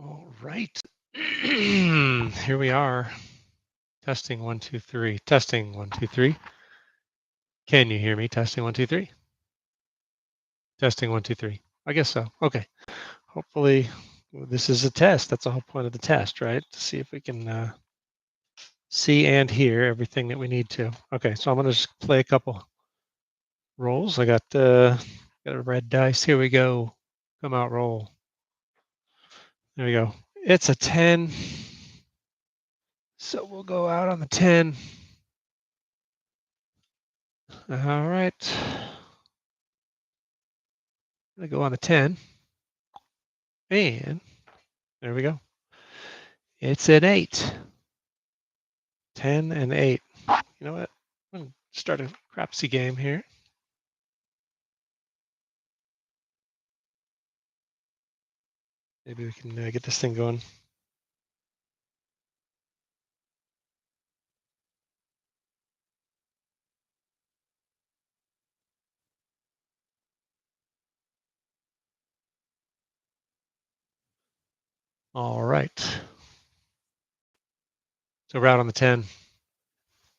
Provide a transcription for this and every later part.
All right. Here we are. Testing 1, 2, 3. Testing 1, 2, 3. Can you hear me? Testing 1, 2, 3. Testing 1, 2, 3. I guess so. Okay. Hopefully, this is a test. That's the whole point of the test, right? To see if we can see and hear everything that we need to. Okay, so I'm going to just play a couple rolls. I got a red dice. Here we go. Come out, roll. There we go. It's a 10. So we'll go out on the 10. All right. I'm going to go on the 10. And there we go. It's an 8. 10 and 8. You know what? I'm going to start a crapsy game here. Maybe we can get this thing going. All right. So we're out on the 10.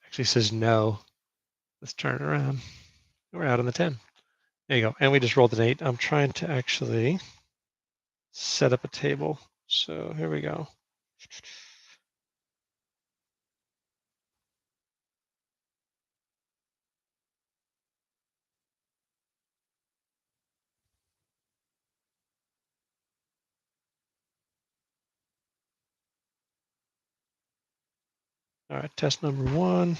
Actually says no. Let's turn it around. We're out on the 10. There you go. And we just rolled an 8. I'm trying to actually set up a table. So here we go. All right, test number 1.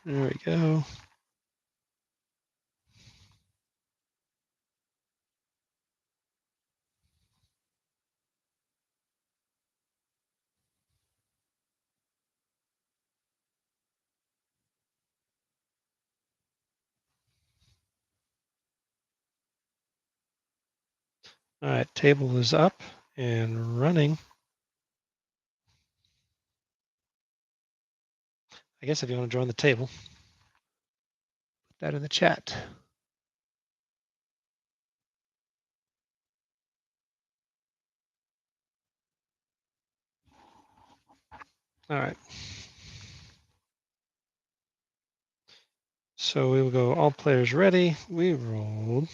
There we go. All right, table is up and running. I guess if you want to join the table, put that in the chat. All right. So we will go all players ready. We rolled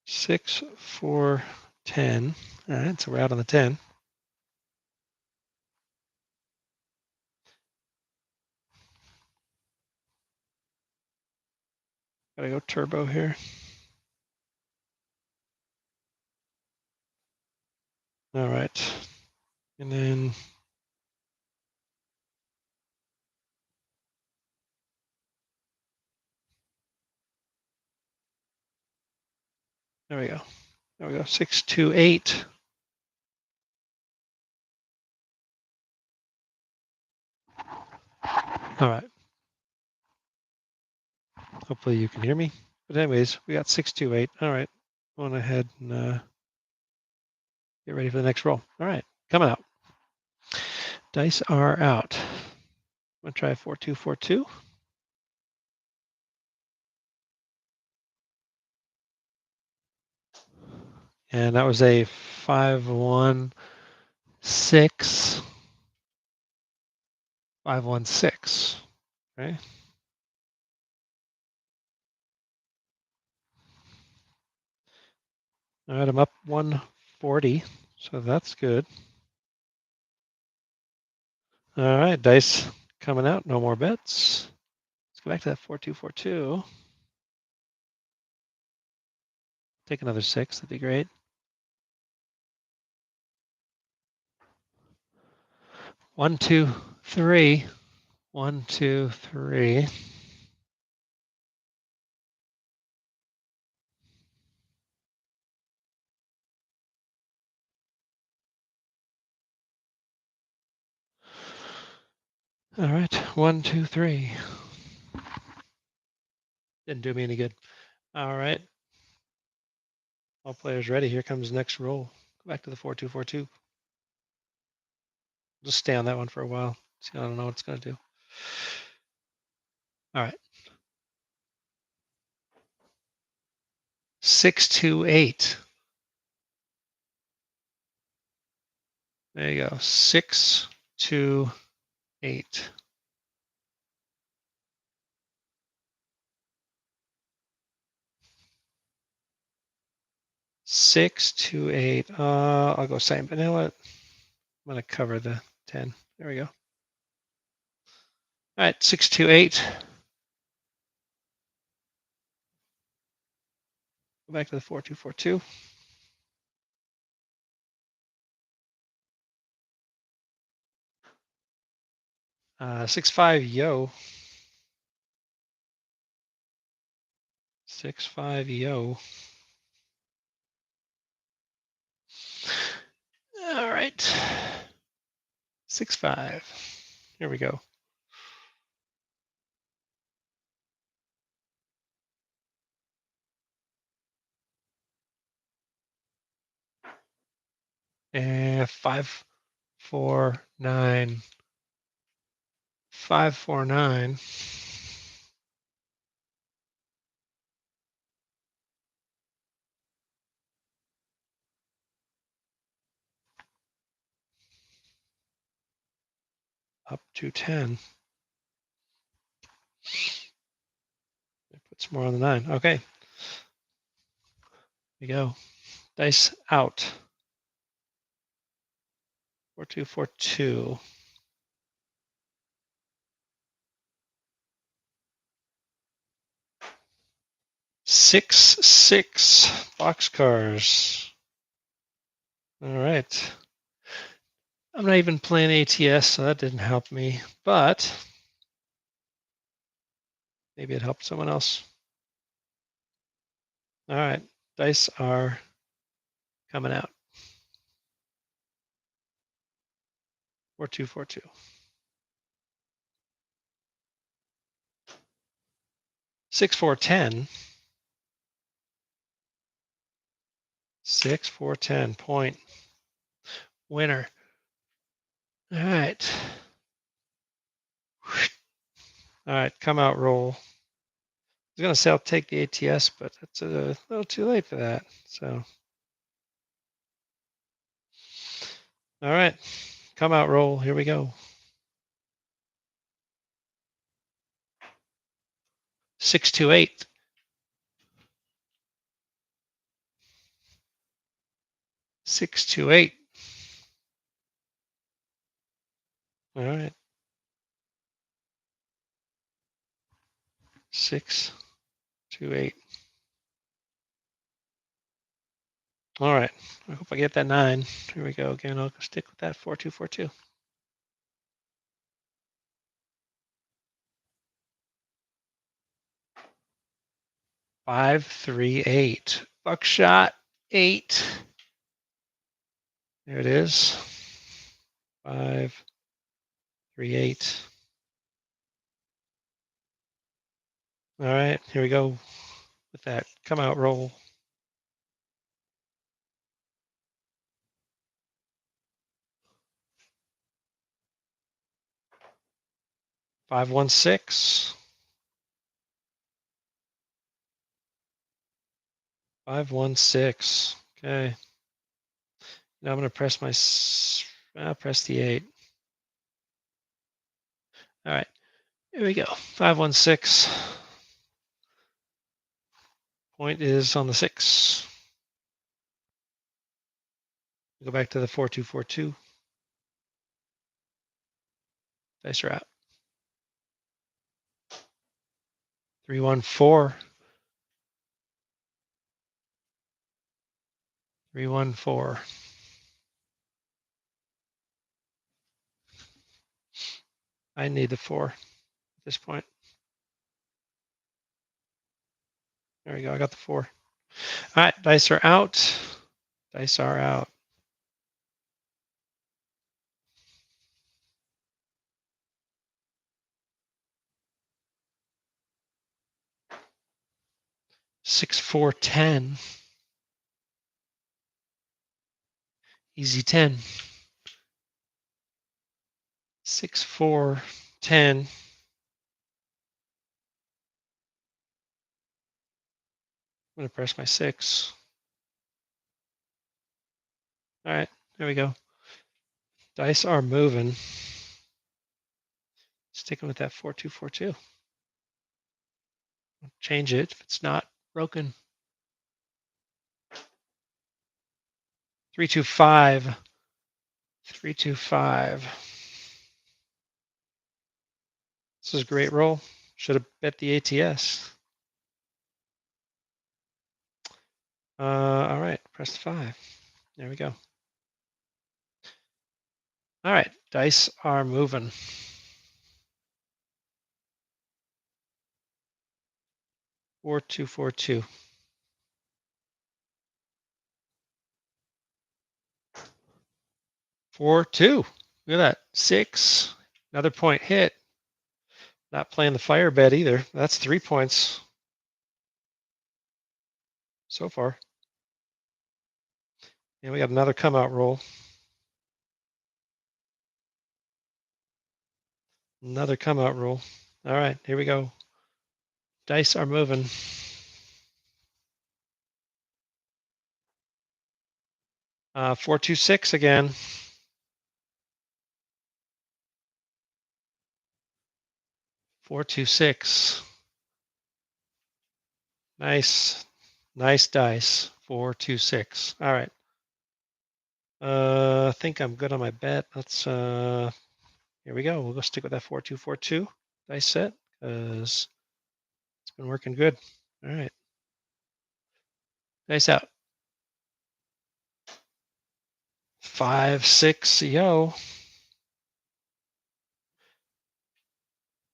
6, 4, 10. All right, so we're out on the 10. Gotta go turbo here. All right. And then there we go. There we go. 6, 2, 8. All right. Hopefully you can hear me. But anyways, we got 6, 2, 8. All right. Going ahead and get ready for the next roll. All right. Coming out. Dice are out. I'm going to try 4, 2, 4, 2. And that was a 5, 1, 6. 5, 1, 6. Okay. All right, I'm up 140, so that's good. All right, dice coming out, no more bets. Let's go back to that 4242. Take another 6, that'd be great. 1, 2, 3. 1, 2, 3. All right, 1, 2, 3. Didn't do me any good. All right. All players ready. Here comes the next roll. Go back to the 4242. Just stay on that one for a while. See, I don't know what it's going to do. All right. 628. There you go. 628. I'll go same, but you know what? I'm going to cover the 10. There we go. All right, 628. Go back to the 4242. 6.5 yo. 6.5 yo. All right. 6.5. Here we go. And 549. 549. Up to 10. It puts more on the 9. Okay. Here we go. Dice out. 4242. 6 boxcars. All right. I'm not even playing ATS, so that didn't help me, but maybe it helped someone else. All right. Dice are coming out. 4242. 6 4 10. 6 4 10 point winner. All right. All right, come out roll. I was gonna say I'll take the ATS, but it's a little too late for that. So, all right, come out roll. Here we go. 628. 628. All right. 628. All right. I hope I get that 9. Here we go again. I'll stick with that 4242. 538. Buckshot 8. There it is. 538. All right, here we go with that come out roll. 516. 516. Okay. Now I'm going to press press the 8. All right. Here we go. 516. Point is on the 6. Go back to the 4242. Dice are out. 314. 314. I need the 4 at this point. There we go. I got the 4. All right. Dice are out. Dice are out. Six, 4, 10. Easy 10. 6, 4, 10. I'm going to press my 6. All right, there we go. Dice are moving. Sticking with that 4242. Change it if it's not broken. 325. 325. This is a great roll. Should have bet the ATS. All right, press 5. There we go. All right, dice are moving. 4242. 4-2. Look at that. 6. Another point hit. Not playing the fire bet either. That's 3 points so far. And we got another come out roll. Another come out roll. All right, here we go. Dice are moving. 426 again. 426. Nice dice. 426. All right. I think I'm good on my bet. Let's here we go. We'll go stick with that 4242 dice set because it's been working good. All right. Dice out. 5, 6, yo.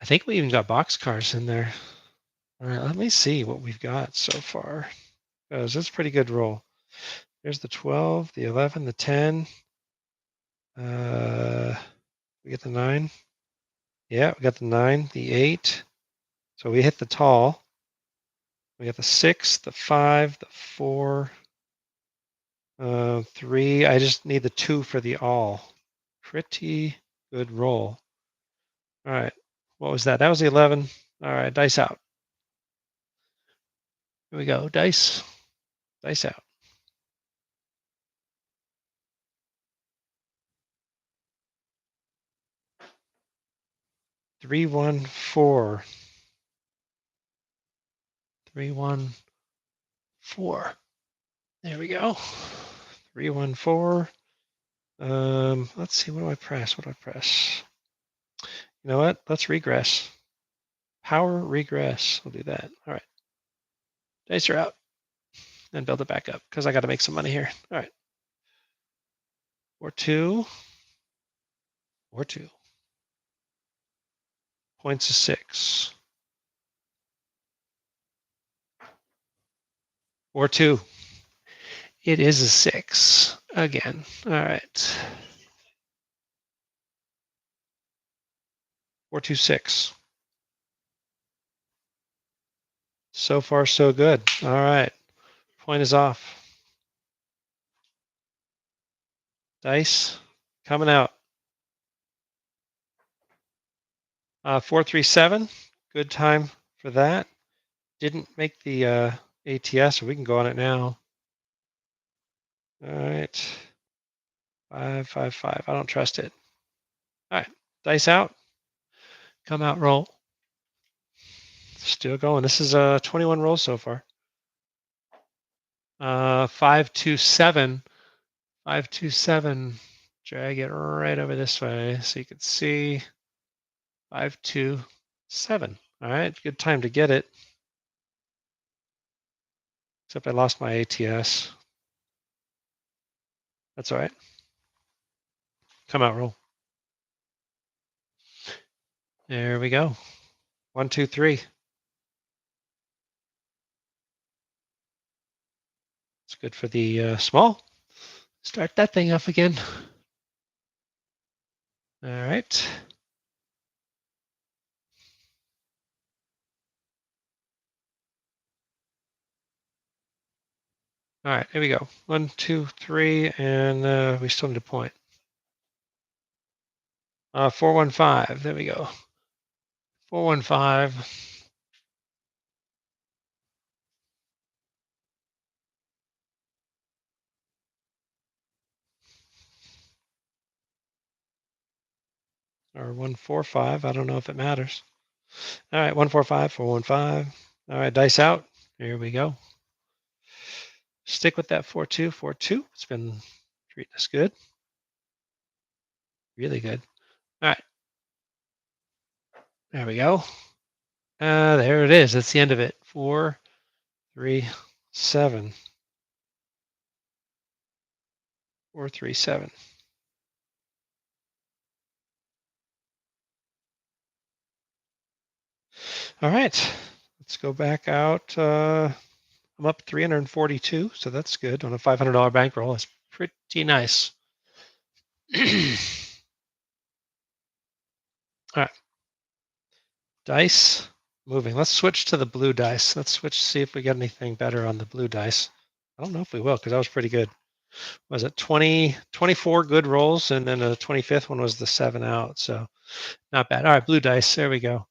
I think we even got boxcars in there. All right, let me see what we've got so far. Because it's a pretty good roll. There's the 12, the 11, the 10. We get the 9. Yeah, we got the 9, the 8. So we hit the tall. We got the 6, the 5, the 4, 3. I just need the 2 for the all. Pretty good roll. All right. What was that? That was the 11. All right, dice out. Here we go. Dice. Dice out. 314. 314. There we go. 314. Let's see. What do I press? What do I press? You know what? Let's regress. Power regress. We'll do that. All right. Dice are out. And build it back up because I got to make some money here. All right. 4-2. 4-2. Points of 6. 4-2. It is a 6 again. All right. 4-2-6. So far, so good. All right. Point is off. Dice coming out. 4-3-7. Good time for that. Didn't make the ATS, so we can go on it now. All right. 5-5-5. I don't trust it. All right. Dice out. Come out roll. Still going. This is 21 rolls so far. 5-2-7. 5-2-7. Drag it right over this way so you can see. 5-2-7. All right. Good time to get it. Except I lost my ATS. That's all right. Come out roll. There we go. 1, 2, 3. It's good for the small. Start that thing up again. All right. All right, here we go. 1, 2, 3, and we still need a point. 4-1-5. There we go. 4-1-5. or 145. I don't know if it matters. All right, 145, 415. All right, dice out. Here we go. Stick with that 4-2, 4-2. It's been treating us good. Really good. All right. There we go. There it is. That's the end of it. 4, 3, 7. 4, 3, 7. All right. Let's go back out. I'm up 342, so that's good on a $500 bankroll. That's pretty nice. All right. Dice moving. Let's switch to the blue dice. Let's switch, see if we get anything better on the blue dice. I don't know if we will, because that was pretty good. Was it 24 good rolls, and then the 25th one was the 7 out, so not bad. All right, blue dice. There we go.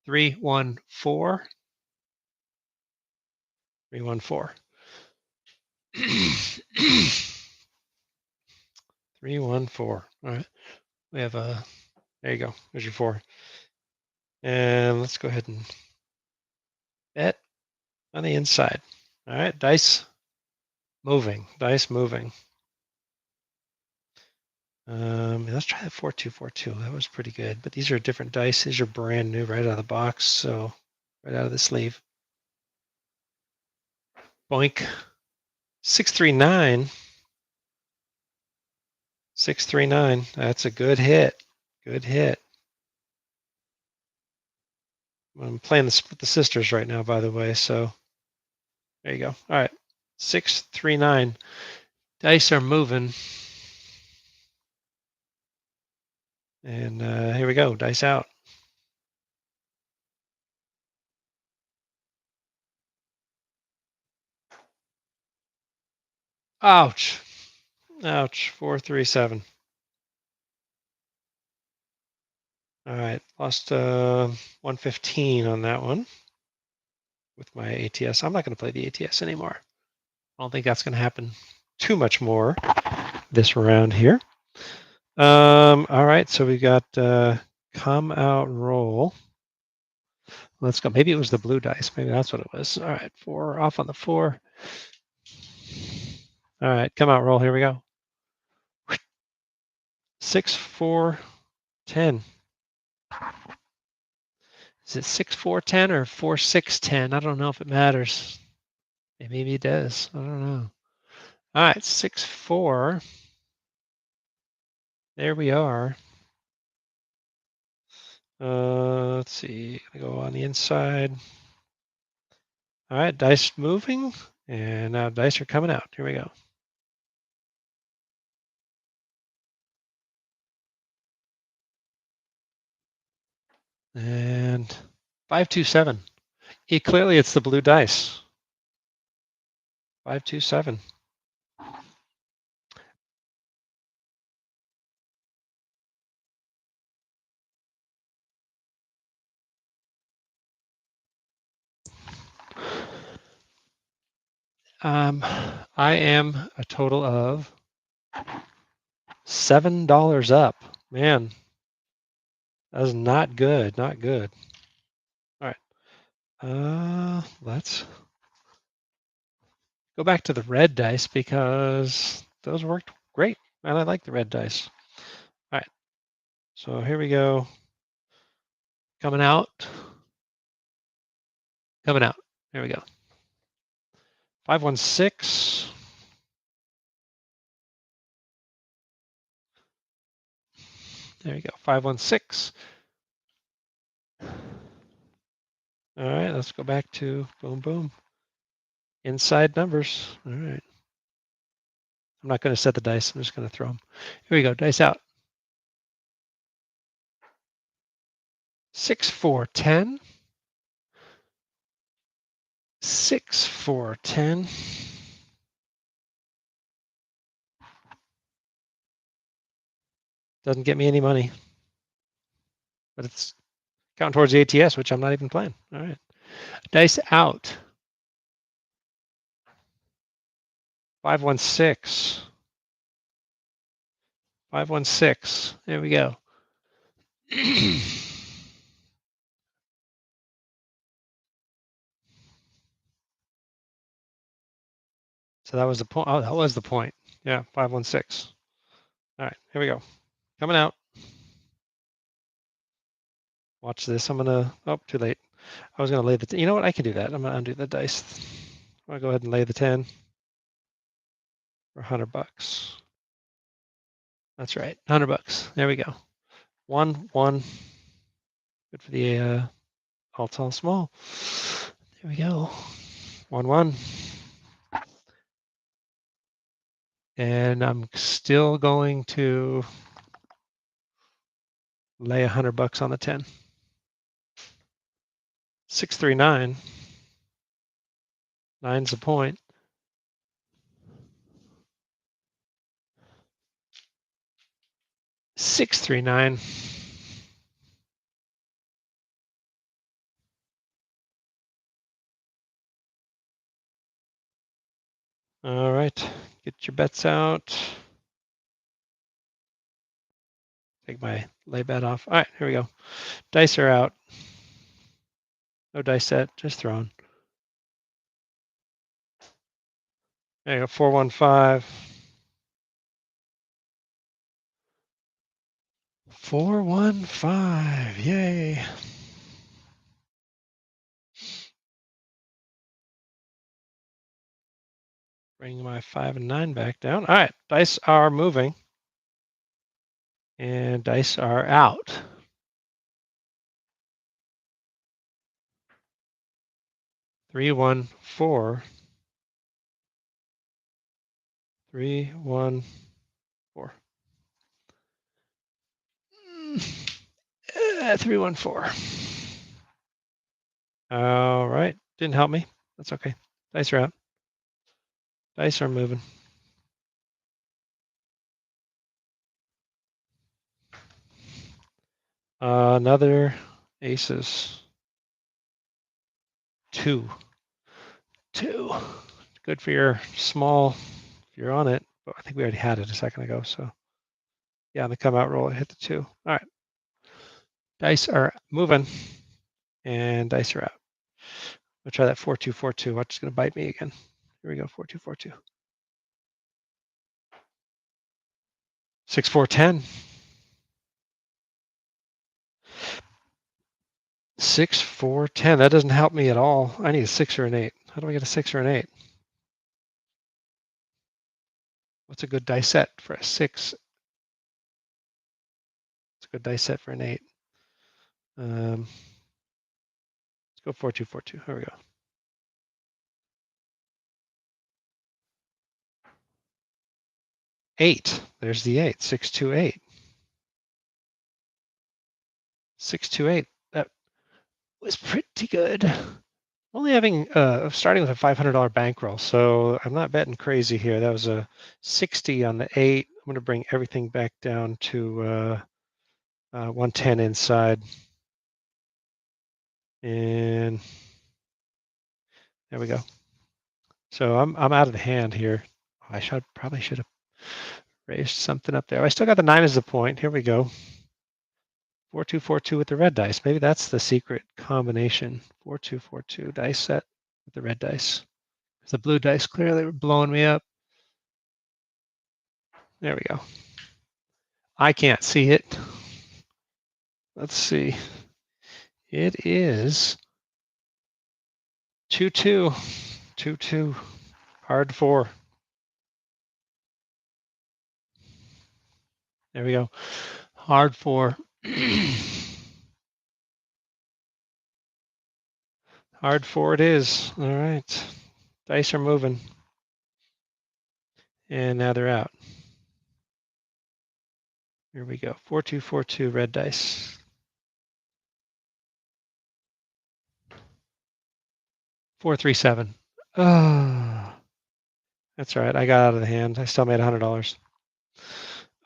3, 1, 4. 3, 1, 4. 3, 1, 4. All right. We have a, there you go. There's your 4. And let's go ahead and bet on the inside. All right, dice moving. Dice moving. Let's try the 4-2-4-2. That was pretty good. But these are different dice. These are brand new right out of the box. So right out of the sleeve. Boink. 639. 639. That's a good hit. Good hit. I'm playing this with the sisters right now, by the way. So there you go. All right. 639. Dice are moving. And here we go. Dice out. Ouch. Ouch. 437. All right. Lost 115 on that one with my ATS. I'm not going to play the ATS anymore. I don't think that's going to happen too much more this round here. All right. So we got come out roll. Let's go. Maybe it was the blue dice. Maybe that's what it was. All right. 4 off on the 4. All right. Come out roll. Here we go. 6, 4, 10. Is it 6, 4, 10 or 4, 6, 10? I don't know if it matters. Maybe it does. I don't know. All right. 6, 4. There we are. Let's see. I go on the inside. All right. Dice moving. And now dice are coming out. Here we go. And 527. Clearly, it's the blue dice. 527. I am a total of $7 up. Man, that is not good. Not good. All right. Let's go back to the red dice because those worked great. And I like the red dice. All right. So here we go. Coming out. Coming out. There we go. 516. There you go. 516. All right, let's go back to boom, boom. Inside numbers. All right. I'm not going to set the dice. I'm just going to throw them. Here we go. Dice out. 6, 4, 10. 6, 4, 10. Doesn't get me any money. But it's counting towards the ATS, which I'm not even playing. All right. Dice out. 516. 516. There we go. So that was the point. Oh, that was the point. Yeah, 516. All right, here we go. Coming out. Watch this. I'm gonna. Oh, too late. I was gonna lay the. You know what? I can do that. I'm gonna undo the dice. I'm gonna go ahead and lay the 10 for $100. That's right, $100. There we go. 1 1. Good for the all tall small. There we go. 1 1. And I'm still going to lay $100 on the 10. 639. 9's the point. $639. All right, get your bets out. Take my lay bet off. All right, here we go. Dice are out. No dice set, just thrown. There you go, 415. 415, yay. Bring my 5 and 9 back down. All right, dice are moving. And dice are out. 3 1 4. 3 1 4. 3 1 4. All right, didn't help me. That's okay. Dice are out. Dice are moving. Another aces. 2. 2. Good for your small if you're on it. But I think we already had it a second ago. So yeah, on the come out roll, it hit the 2. All right. Dice are moving and dice are out. I'll try that 4-2-4-2. Watch, it's going to bite me again. Here we go. 4-2-4-2. 6-4-10. 6-4-10. That doesn't help me at all. I need a 6 or an 8. How do I get a 6 or an 8? What's a good dice set for a 6? It's a good dice set for an 8. Let's go 4-2-4-2. Here we go. 8. There's the 8. 6-2-8. 6-2-8. That was pretty good. Only having starting with a $500 bankroll, so I'm not betting crazy here. That was a 60 on the 8. I'm going to bring everything back down to 110 inside, and there we go. So I'm out of the hand here. I probably should have raised something up there. I still got the 9 as the point. Here we go. 4-2-4-2 with the red dice. Maybe that's the secret combination. 4-2-4-2 dice set with the red dice. The blue dice clearly were blowing me up. There we go. I can't see it. Let's see. It is 2-2. 2-2. Hard 4. There we go. Hard 4. Hard 4 it is. All right. Dice are moving. And now they're out. Here we go. 4-2-4-2 red dice. 4-3-7. Oh, that's right. I got out of the hand. I still made $100.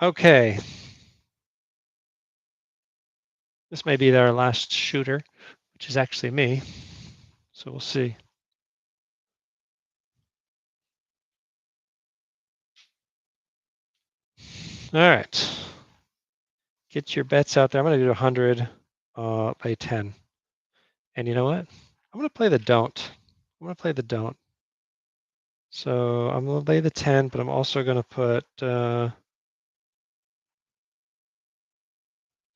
Okay. This may be our last shooter, which is actually me. So we'll see. All right. Get your bets out there. I'm going to do 100, lay 10. And you know what? I'm going to play the don't. I'm going to play the don't. So I'm going to lay the 10, but I'm also going to put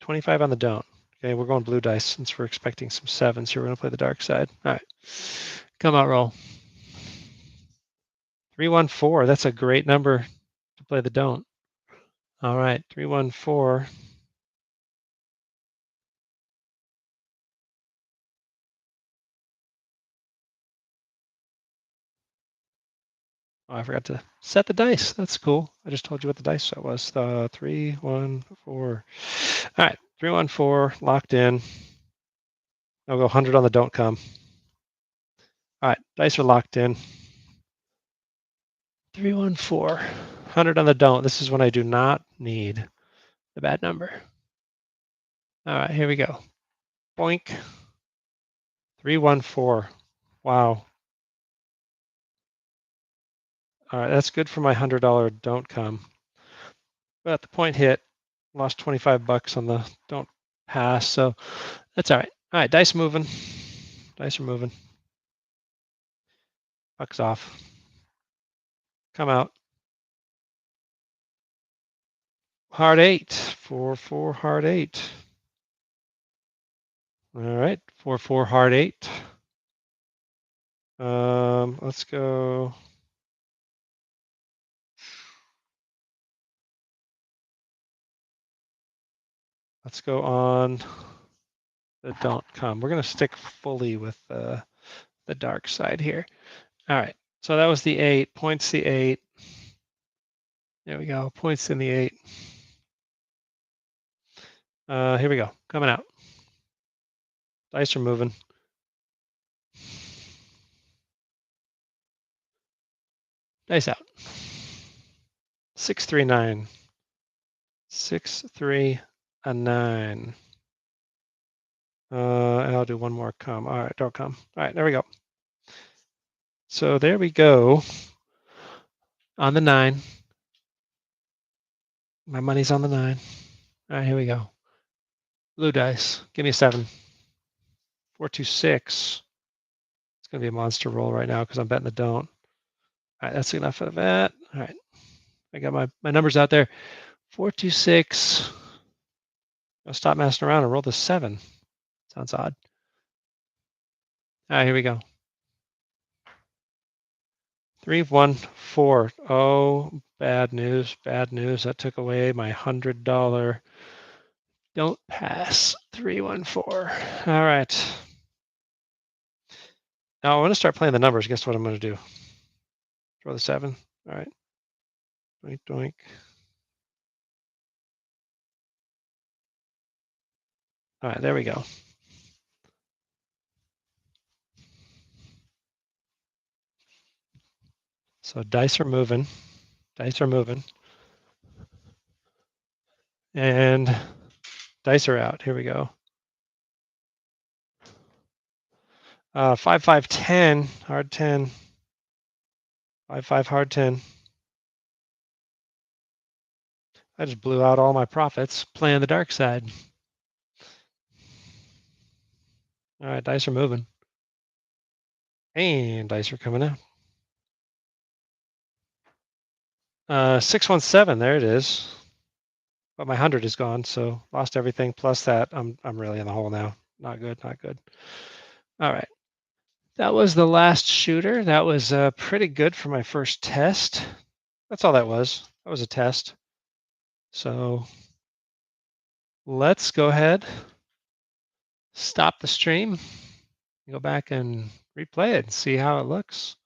25 on the don't. Okay, we're going blue dice since we're expecting some sevens here. We're going to play the dark side. All right, come out, roll. 314. That's a great number to play the don't. All right, 314. Oh, I forgot to set the dice. That's cool. I just told you what the dice set was. 3, 1, 4. All right, 3, 1, 4, locked in. I'll go 100 on the don't come. All right, dice are locked in. 3, 1, 4, 100 on the don't. This is when I do not need the bad number. All right, here we go. Boink. 3, 1, 4. Wow. All right, that's good for my $100 don't come. But the point hit, lost 25 bucks on the don't pass, so that's all right. All right, dice moving. Dice are moving. Bucks off. Come out. Hard 8. 4, 4, hard 8. All right, 4, 4, hard 8. Let's go. Let's go on the don't come. We're going to stick fully with the dark side here. All right, so that was the 8. Points the 8. There we go. Points in the 8. Here we go. Coming out. Dice are moving. Dice out. 6, 3, 9. 6, 3, a 9. And I'll do one more come. All right, don't come. All right, there we go. So there we go. On the 9. My money's on the 9. All right, here we go. Blue dice. Give me a 7. 4, 2, 6. It's going to be a monster roll right now because I'm betting the don't. All right, that's enough of that. All right. I got my numbers out there. 4, 2, 6. I'll stop messing around and roll the 7. Sounds odd. All right, here we go. 3, 1, 4. Oh, bad news. Bad news. That took away my $100. Don't pass. 3, 1, 4. All right. Now I'm going to start playing the numbers. Guess what I'm going to do? Throw the 7. All right. Doink, doink. All right, there we go. So dice are moving. Dice are moving. And dice are out. Here we go. 5, 5, 10. Hard 10. 5, 5, hard 10. I just blew out all my profits playing the dark side. All right, dice are moving. And dice are coming out. 617, there it is. But my 100 is gone, so lost everything. Plus that, I'm really in the hole now. Not good, not good. All right. That was the last shooter. That was pretty good for my first test. That's all that was. That was a test. So let's go ahead, stop the stream, go back and replay it and see how it looks.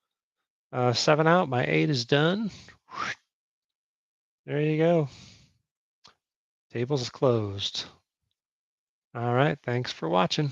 7 out, my 8 is done. There you go. Tables closed. All right, thanks for watching.